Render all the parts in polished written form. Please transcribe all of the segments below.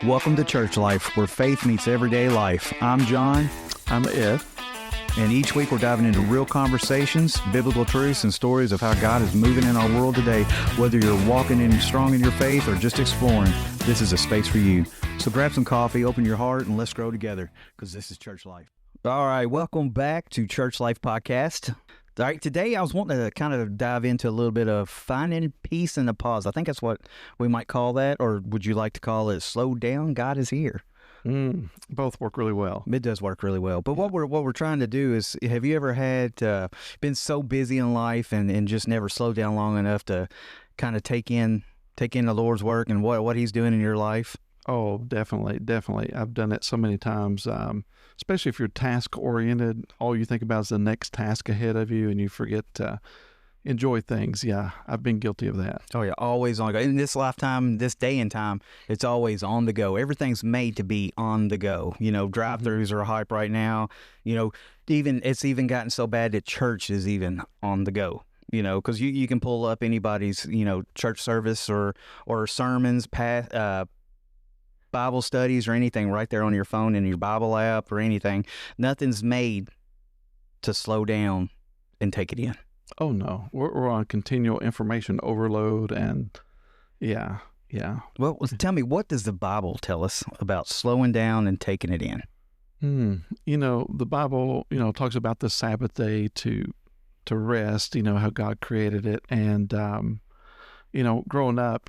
Welcome to Church Life, where faith meets everyday life. I'm John. I'm Ed. And each week we're diving into real conversations, biblical truths, and stories of how God is moving in our world today. Whether you're walking in strong in your faith or just exploring, this is a space for you. So grab some coffee, open your heart, and let's grow together, because this is Church Life. All right, welcome back to Church Life Podcast. All right, today I was wanting to kind of dive into a little bit of finding peace in the pause. I think that's what we might call that, or would you like to call it slow down, God is here? Both work really well. It does work really well. But what we're trying to do is, have you ever had been so busy in life and just never slowed down long enough to kind of take in the Lord's work and what He's doing in your life? Oh, definitely. I've done it so many times, especially if you're task-oriented. All you think about is the next task ahead of you, and you forget to enjoy things. Yeah, I've been guilty of that. Oh, yeah, always on the go. In this lifetime, this day and time, it's always on the go. Everything's made to be on the go. You know, drive-thrus are hype right now. You know, it's even gotten so bad that church is even on the go. You know, because you can pull up anybody's, church service or sermons, Bible studies or anything right there on your phone in your Bible app or anything. Nothing's made to slow down and take it in. Oh, no. We're on continual information overload, and yeah. Well, tell me, what does the Bible tell us about slowing down and taking it in? The Bible, talks about the Sabbath day to rest, how God created it. And, growing up,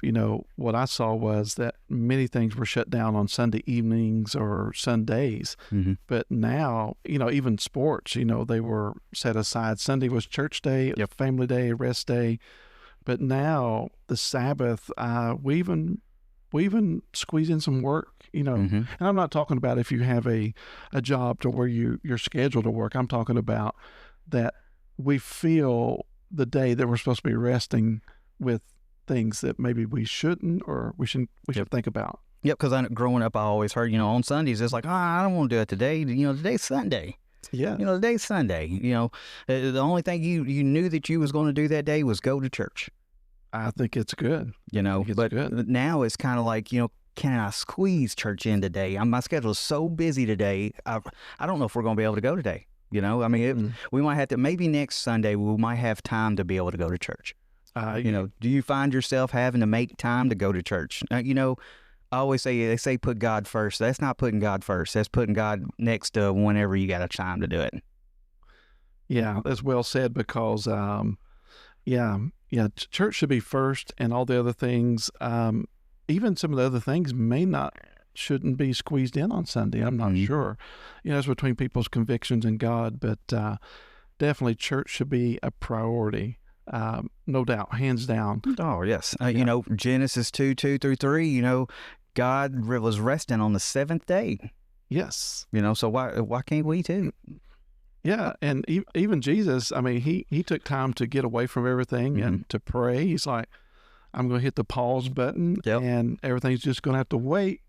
what I saw was that many things were shut down on Sunday evenings or Sundays. Mm-hmm. But now, even sports, they were set aside. Sunday was church day, a family day, rest day. But now the Sabbath, we even squeeze in some work, And I'm not talking about if you have a job to where you're scheduled to work. I'm talking about that we feel the day that we're supposed to be resting with things that maybe we shouldn't, or we should think about. Yep, because growing up, I always heard, on Sundays, it's like, I don't want to do it today. Today's Sunday. Yeah. Today's Sunday. The only thing you knew that you was going to do that day was go to church. I think it's good. But good. Now it's kind of like, can I squeeze church in today? My schedule is so busy today. I don't know if we're going to be able to go today. We might have to, maybe next Sunday, we might have time to be able to go to church. Do you find yourself having to make time to go to church? I always say, they say put God first. That's not putting God first. That's putting God next to whenever you got a time to do it. Yeah, that's well said, because, church should be first, and all the other things, even some of the other things shouldn't be squeezed in on Sunday. I'm not sure. It's between people's convictions and God, but definitely church should be a priority. No doubt, hands down. Oh, yes. Genesis 2:2-3, God was resting on the seventh day. Yes. So why can't we too? Yeah, and even Jesus, he took time to get away from everything and to pray. He's like, I'm going to hit the pause button, and everything's just going to have to wait.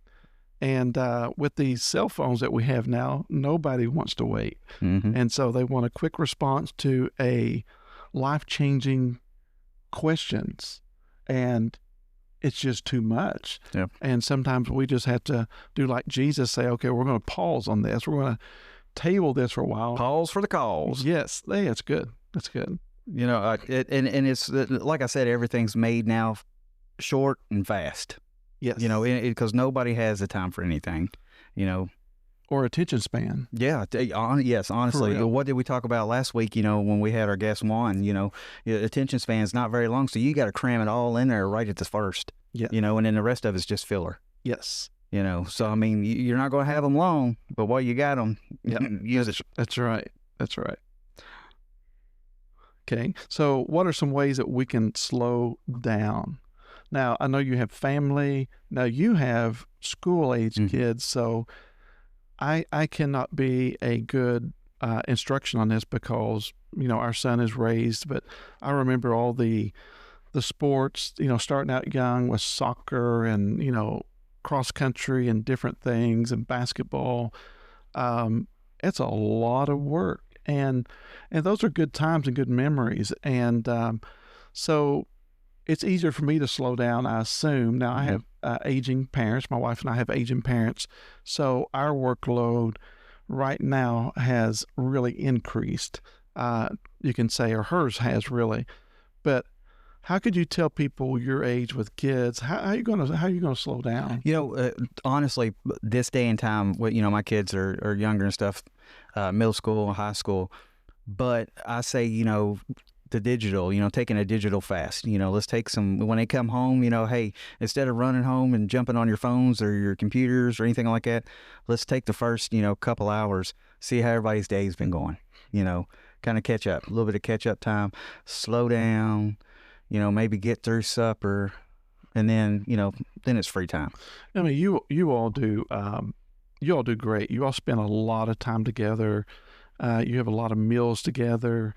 And with these cell phones that we have now, nobody wants to wait. Mm-hmm. And so they want a quick response to a life-changing questions, and it's just too much. Yep. And sometimes we just have to do like Jesus, say, okay, we're going to pause on this. We're going to table this for a while. Pause for the cause. Yes. Hey, that's good. That's good. And it's like I said, everything's made now short and fast. Yes. Because nobody has the time for anything, Or attention span. Yeah. Yes, honestly. What did we talk about last week, when we had our guest Juan? Attention span is not very long, so you got to cram it all in there right at the first. Yeah. And then the rest of it's just filler. Yes. So, you're not going to have them long, but while you got them, use it. That's right. That's right. Okay. So what are some ways that we can slow down? Now, I know you have family. Now, you have school-age kids, so I cannot be a good instruction on this, because, our son is raised, but I remember all the sports, starting out young with soccer and, cross country and different things and basketball. It's a lot of work, and those are good times and good memories. And so it's easier for me to slow down, I assume. Now, I aging parents. My wife and I have aging parents. So our workload right now has really increased. You can say, or hers has really. But how could you tell people your age with kids? How are you gonna slow down? Honestly, this day and time, my kids are younger and stuff, middle school, high school. But I say, the digital, taking a digital fast. Let's take some, when they come home, hey, instead of running home and jumping on your phones or your computers or anything like that, let's take the first, couple hours, see how everybody's day's been going, kind of catch up, a little bit of catch up time, slow down, maybe get through supper, and then, then it's free time. I mean, you all do great. You all spend a lot of time together. You have a lot of meals together.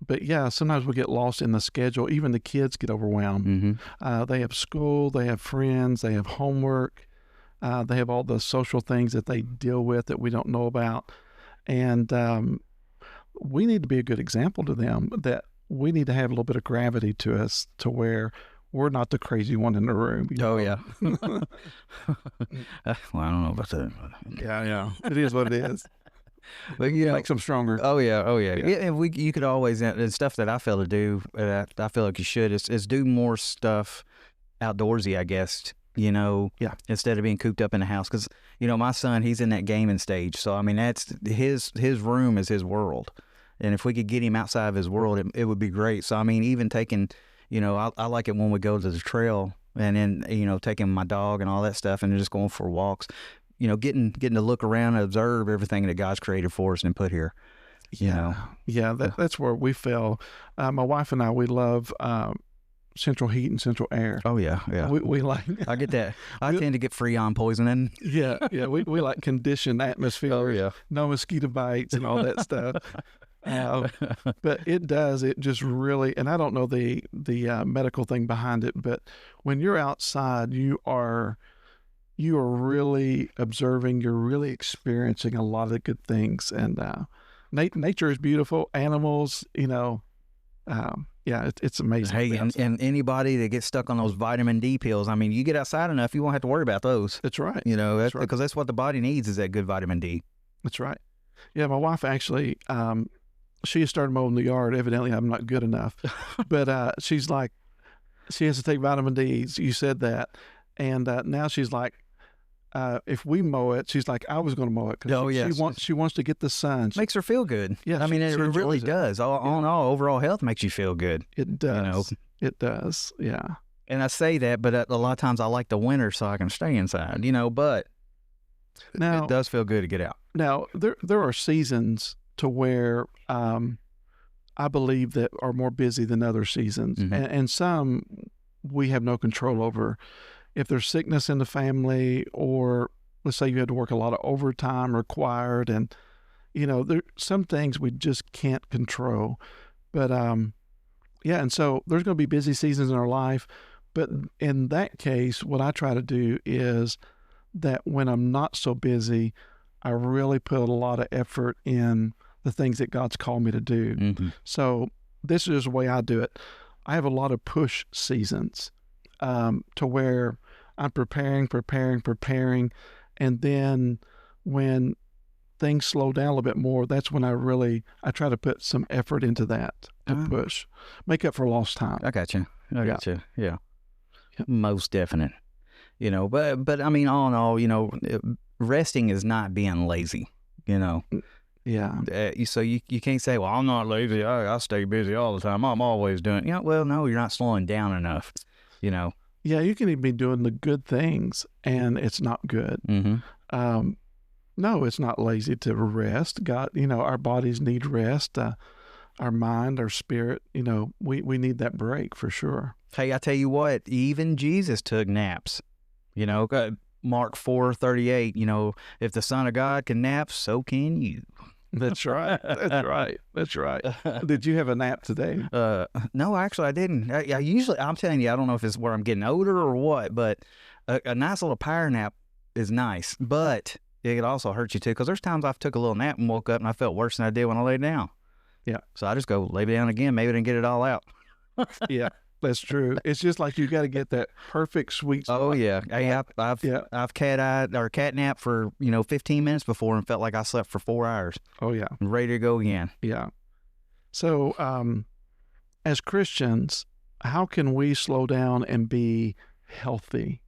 But yeah, sometimes we get lost in the schedule. Even the kids get overwhelmed. Mm-hmm. They have school, they have friends, they have homework. They have all the social things that they deal with that we don't know about. And we need to be a good example to them, that we need to have a little bit of gravity to us, to where we're not the crazy one in the room. Oh, yeah. Well, I don't know about that. Yeah. It is what it is. But makes them stronger. Oh yeah. You could always, and stuff that I feel to do, I feel like you should, is do more stuff outdoorsy, I guess. Instead of being cooped up in the house, because my son, he's in that gaming stage, so I mean that's his room is his world, and if we could get him outside of his world, it would be great. So I mean, even taking, I like it when we go to the trail, and then taking my dog and all that stuff, and just going for walks. Getting to look around and observe everything that God's created for us and put here. That's where we fell. My wife and I, we love central heat and central air. Oh yeah. We like. I get that. I tend to get freon poisoning. Yeah. We like conditioned atmosphere. Oh yeah. No mosquito bites and all that stuff. But it just really, and I don't know the medical thing behind it, but when you're outside, you are really observing, you're really experiencing a lot of good things. And nature is beautiful. Animals, it's amazing. Hey, and anybody that gets stuck on those vitamin D pills, I mean, you get outside enough, you won't have to worry about those. That's right. That's right. Because that's what the body needs, is that good vitamin D. That's right. Yeah, my wife actually, she started mowing the yard. Evidently, I'm not good enough. But she's like, she has to take vitamin D. You said that. And now she's like, if we mow it, she's like, I was going to mow it. Oh, yes. She wants to get the sun. Makes her feel good. Yeah. I mean, it really does. All overall health makes you feel good. It does. It does. Yeah. And I say that, but a lot of times I like the winter so I can stay inside, but now, it does feel good to get out. Now, there are seasons to where I believe that are more busy than other seasons. Mm-hmm. And some we have no control over. If there's sickness in the family, or let's say you had to work a lot of overtime required, and there's some things we just can't control. But and so there's going to be busy seasons in our life. But in that case, what I try to do is that when I'm not so busy, I really put a lot of effort in the things that God's called me to do. Mm-hmm. So this is the way I do it. I have a lot of push seasons. To where I'm preparing, and then when things slow down a little bit more, that's when I try to put some effort into that to push, make up for lost time. I got you. Yeah. Most definite. But I mean, all in all, resting is not being lazy. Yeah. So you can't say, well, I'm not lazy. I stay busy all the time. I'm always doing. Well, no, you're not slowing down enough. Yeah, you can even be doing the good things and it's not good. Mm-hmm. No, it's not lazy to rest. God, our bodies need rest. Our mind, our spirit, we need that break for sure. Hey, I tell you what, even Jesus took naps. Mark 4:38, if the Son of God can nap, so can you. That's right. That's right. Did you have a nap today? No, actually I didn't. I usually, I'm telling you, I don't know if it's where I'm getting older or what, but a nice little power nap is nice, but it could also hurt you too, because there's times I've took a little nap and woke up and I felt worse than I did when I laid down. Yeah. So I just go lay down again. Maybe I didn't get it all out. Yeah. That's true. It's just like you got to get that perfect sweet spot. Oh yeah. Hey, I've cat-eyed or catnapped for 15 minutes before and felt like I slept for 4 hours. Oh yeah. I'm ready to go again. Yeah. So, as Christians, how can we slow down and be healthy?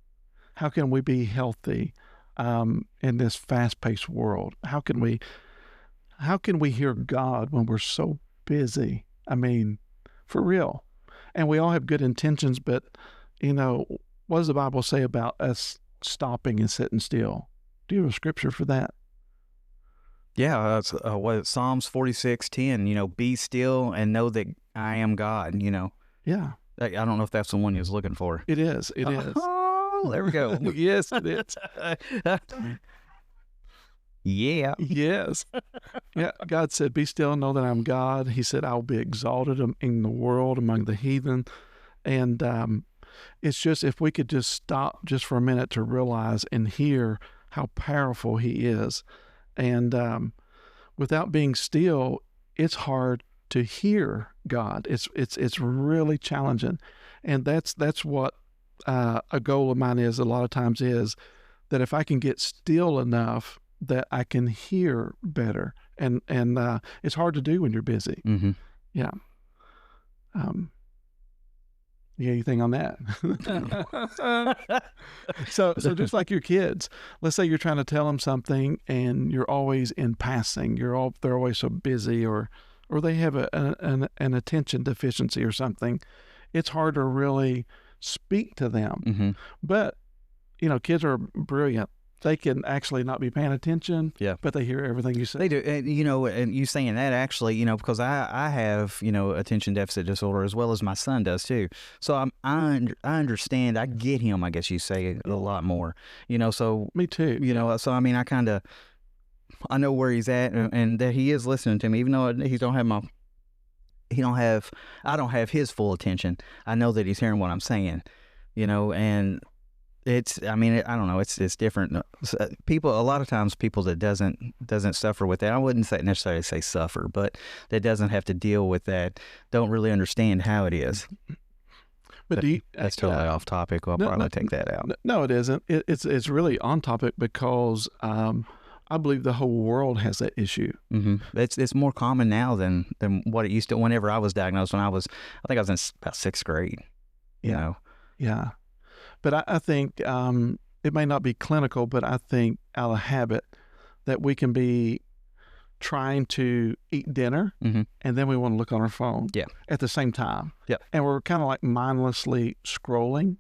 How can we be healthy in this fast-paced world? How can we hear God when we're so busy? I mean, for real. And we all have good intentions, but what does the Bible say about us stopping and sitting still? Do you have a scripture for that? Yeah, it's Psalms 46:10. Be still and know that I am God. Yeah, I don't know if that's the one you was looking for. it is. It is. Oh, there we go. Yes, it is. Yeah. Yes. Yeah. God said, "Be still and know that I'm God." He said, "I will be exalted in the world among the heathen." And it's just, if we could just stop just for a minute to realize and hear how powerful He is. And without being still, it's hard to hear God. It's really challenging. And that's what a goal of mine is a lot of times, is that if I can get still enough that I can hear better. And it's hard to do when you're busy. Mm-hmm. Yeah. You got anything on that? So just like your kids, let's say you're trying to tell them something and you're always in passing. They're always so busy, or they have an attention deficiency or something. It's hard to really speak to them. Mm-hmm. But kids are brilliant. They can actually not be paying attention, yeah, but they hear everything you say. They do. And, and you saying that actually, because I have, attention deficit disorder as well as my son does too. So I understand, I get him, I guess you say, a lot more, so. Me too. So I mean, I know where he's at and that he is listening to me, even though I don't have his full attention. I know that he's hearing what I'm saying, and I don't know. It's different. A lot of times people that doesn't suffer with that, I wouldn't necessarily say suffer, but that doesn't have to deal with that, don't really understand how it is. But that's totally off topic. I'll probably take that out. No, it isn't. It's really on topic because I believe the whole world has that issue. Mm-hmm. It's more common now than what it used to. Whenever I was diagnosed, I think I was in about 6th grade. Yeah. But I think it may not be clinical, but I think out of habit that we can be trying to eat dinner, mm-hmm. and then we want to look on our phone at the same time. Yeah. And we're kind of like mindlessly scrolling,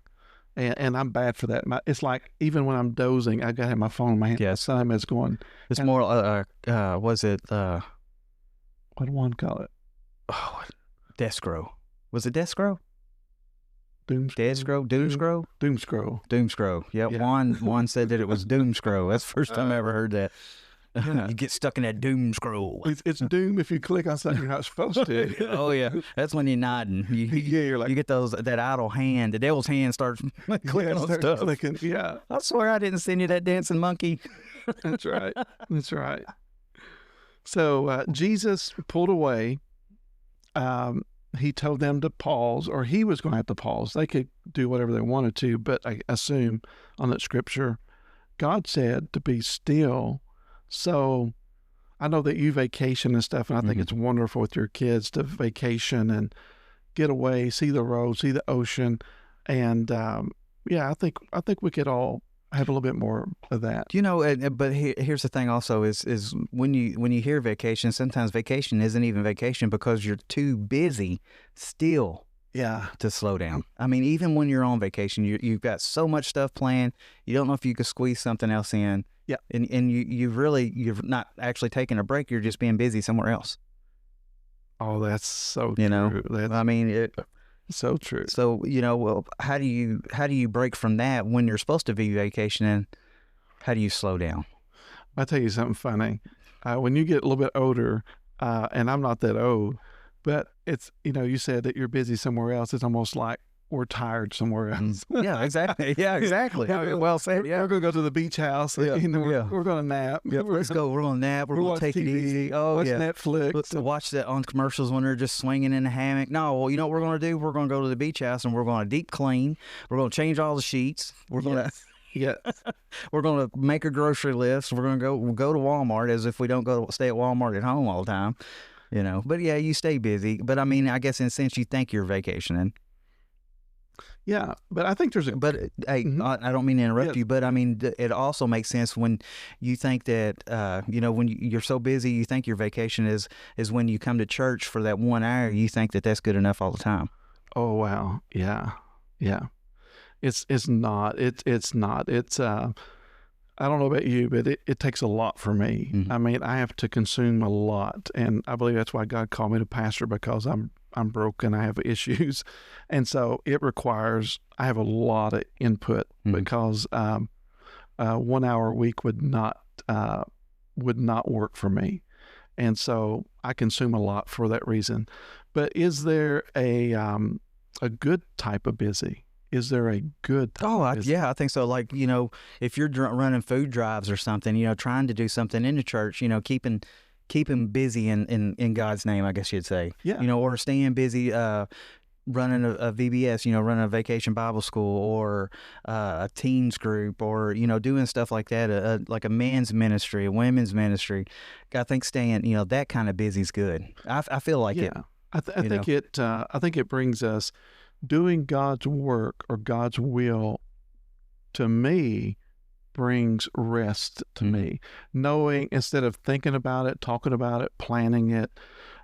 and I'm bad for that. It's like even when I'm dozing, I got to have my phone in my hand. Yeah. Sometimes it's going. It's more, was it? What do one call it? Oh, Descro. Was it Descro? Doomscroll. Doomscroll. Yep. Yeah. Juan said that it was Doomscroll. That's the first time I ever heard that. Yeah. You get stuck in that Doomscroll. It's doom if you click on something you're not supposed to. Oh yeah, that's when you're nodding. You're like, you get that idle hand. The devil's hand starts clicking on stuff. Clicking. Yeah. I swear I didn't send you that dancing monkey. That's right. That's right. So Jesus pulled away. He told them to pause, or he was going to have to pause. They could do whatever they wanted to, but I assume on that scripture, God said to be still. So I know that you vacation and stuff, and I think it's wonderful with your kids to vacation and get away, see the road, see the ocean. And I think we could all have a little bit more of that. But here's the thing also is when you hear vacation, sometimes vacation isn't even vacation because you're too busy still to slow down. I mean, even when you're on vacation, you've got so much stuff planned, you don't know if you could squeeze something else in. Yeah. And you're not actually taking a break, you're just being busy somewhere else. Oh, that's so true. So true. So, well, how do you break from that when you're supposed to be vacationing? How do you slow down? I'll tell you something funny. When you get a little bit older, and I'm not that old, but it's, you said that you're busy somewhere else. It's almost like we're tired somewhere else. Yeah, exactly. Yeah, exactly. Well said. Yeah. We're going to go to the beach house. Yeah. We're going to nap. Yeah, let's go. We're going to nap. We're going to take it easy. Oh, watch yeah. Netflix. Let's watch that on commercials when they're just swinging in the hammock. No, well, you know what we're going to do? We're going to go to the beach house and we're going to deep clean. We're going to change all the sheets. We're going to... Yeah, we're going to make a grocery list. We're going to go to Walmart as if we don't stay at Walmart at home all the time, you know. But yeah, you stay busy. But I mean, I guess in a sense you think you're vacationing. Yeah, but I think there's a... But hey, I don't mean to interrupt you, but I mean, it also makes sense when you think that, you know, when you're so busy, you think your vacation is when you come to church for that 1 hour, you think that that's good enough all the time. Oh, wow. Yeah. Yeah. It's not. It's not. It's I don't know about you, but it takes a lot for me. Mm-hmm. I mean, I have to consume a lot, and I believe that's why God called me to pastor, because I'm broken. I have issues, and so it requires I have a lot of input, because 1 hour a week would not work for me, and so I consume a lot for that reason. But is there a good type of busy? Is there a good type of busy? Yeah, I think so. Like, you know, if you're running food drives or something, you know, trying to do something in the church, you know, keeping busy in God's name, I guess you'd say. Yeah. You know, or staying busy running a VBS, you know, running a vacation Bible school, or a teens group, or, you know, doing stuff like that, like a men's ministry, a women's ministry. I think staying, you know, that kind of busy is good. I feel like it. I think it brings us doing God's work or God's will, to me, brings rest to me. Knowing, instead of thinking about it, talking about it, planning it,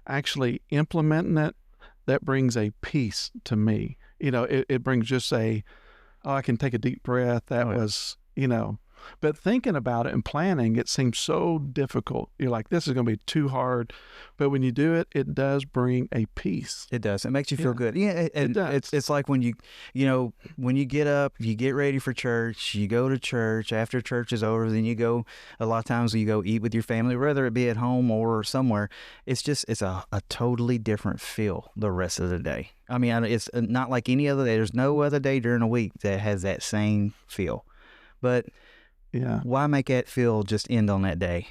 actually implementing it, that brings a peace to me. You know, it brings just I can take a deep breath. That was, you know, but thinking about it and planning, it seems so difficult. You're like, this is going to be too hard. But when you do it, it does bring a peace. It does. It makes you feel good. Yeah, it does. It's like when you know, when you get up, you get ready for church, you go to church. After church is over, then you go, a lot of times you go eat with your family, whether it be at home or somewhere. It's a totally different feel the rest of the day. I mean, it's not like any other day. There's no other day during the week that has that same feel. But yeah, why make that feel just end on that day?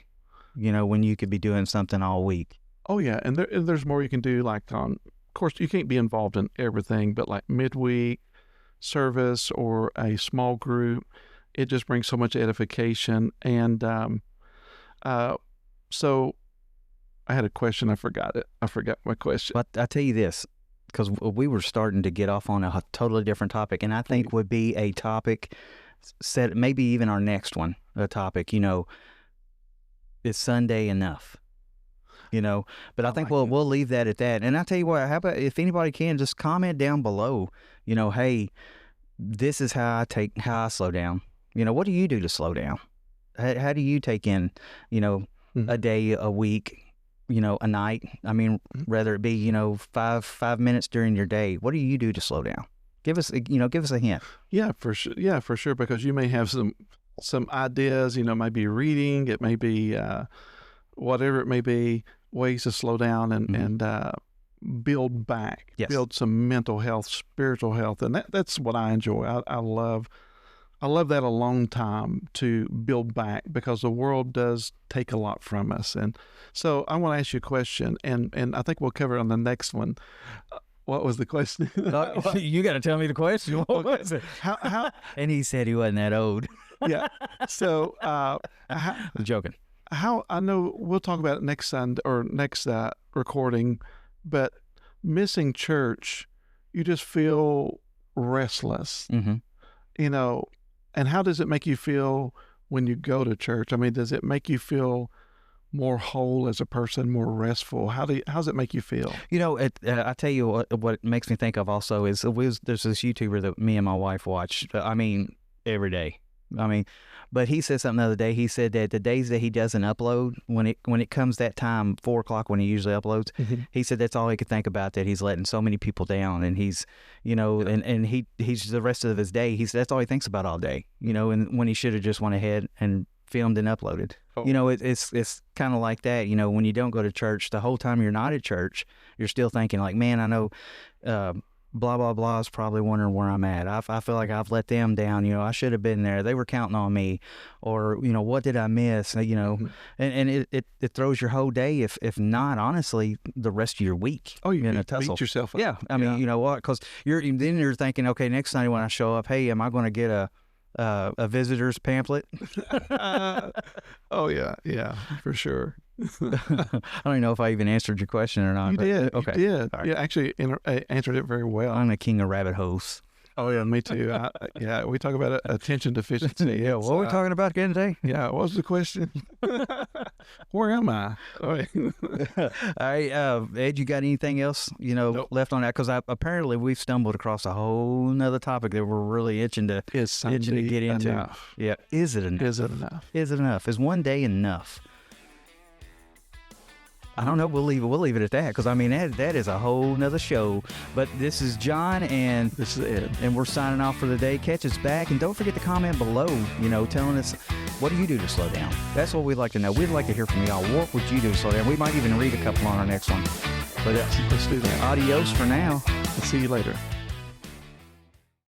You know, when you could be doing something all week. Oh yeah, and there's more you can do. Like of course, you can't be involved in everything, but like midweek service or a small group, it just brings so much edification. And so I had a question. I forgot it. I forgot my question. But I tell you this, because we were starting to get off on a totally different topic, and I think would be a topic set, maybe even our next one, a topic, you know, is Sunday enough? You know, but I think we'll leave that at that. And I tell you what, how about if anybody can just comment down below, you know, hey, this is how I slow down. You know, what do you do to slow down? How do you take in, you know, a day, a week, you know, a night? I mean, whether it be, you know, five minutes during your day, what do you do to slow down? Give us a hint. Yeah, for sure. Yeah, for sure. Because you may have some ideas, you know, maybe reading, it may be, whatever it may be, ways to slow down and build back, build some mental health, spiritual health. And that's what I enjoy. I love that alone time to build back, because the world does take a lot from us. And so I want to ask you a question, and I think we'll cover it on the next one. What was the question? You got to tell me the question. What was it? How? And he said he wasn't that old. Yeah. So, I'm joking. How, I know we'll talk about it next Sunday or next recording, but missing church, you just feel restless, you know. And how does it make you feel when you go to church? I mean, does it make you feel more whole as a person, more restful? How's it make you feel? You know, I tell you what it makes me think of also is there's this YouTuber that me and my wife watch. I mean, every day. I mean, but he said something the other day. He said that the days that he doesn't upload, when it comes that time, 4:00 when he usually uploads, he said that's all he could think about, that he's letting so many people down, and he's, you know, and he's the rest of his day, he said that's all he thinks about all day, you know, and when he should have just went ahead and filmed and uploaded. You know, it's kind of like that. You know, when you don't go to church, the whole time you're not at church, you're still thinking like, man, I know blah, blah, blah is probably wondering where I'm at. I feel like I've let them down. You know, I should have been there. They were counting on me. Or, you know, what did I miss? You know, and it throws your whole day, if not, honestly, the rest of your week. Oh, you in a tussle. beat yourself up. Yeah. I mean, you know what? Because then you're thinking, okay, next Sunday when I show up, hey, am I going to get a visitor's pamphlet? Oh, yeah, for sure. I don't even know if I even answered your question or not. You did. Okay. You did. Right. Yeah, actually answered it very well. I'm a king of rabbit holes. Oh, yeah, me too. Yeah, we talk about attention deficiency. Yeah, what are we talking about again today? Yeah, what was the question? Where am I? Oh, yeah. All right, Ed, you got anything else, you know, Nope. left on that? Because apparently we've stumbled across a whole nother topic that we're really itching to get into. Enough? Yeah, is it enough? Is it enough? Is it enough? Is one day enough? I don't know. We'll leave it at that, because I mean that is a whole nother show. But this is John, and This is Ed. and we're signing off for the day. Catch us back, and don't forget to comment below, you know, telling us, what do you do to slow down? That's what we'd like to know. We'd like to hear from y'all. What would you do to slow down? We might even read a couple on our next one. But Let's do that. adios for now. I'll see you later.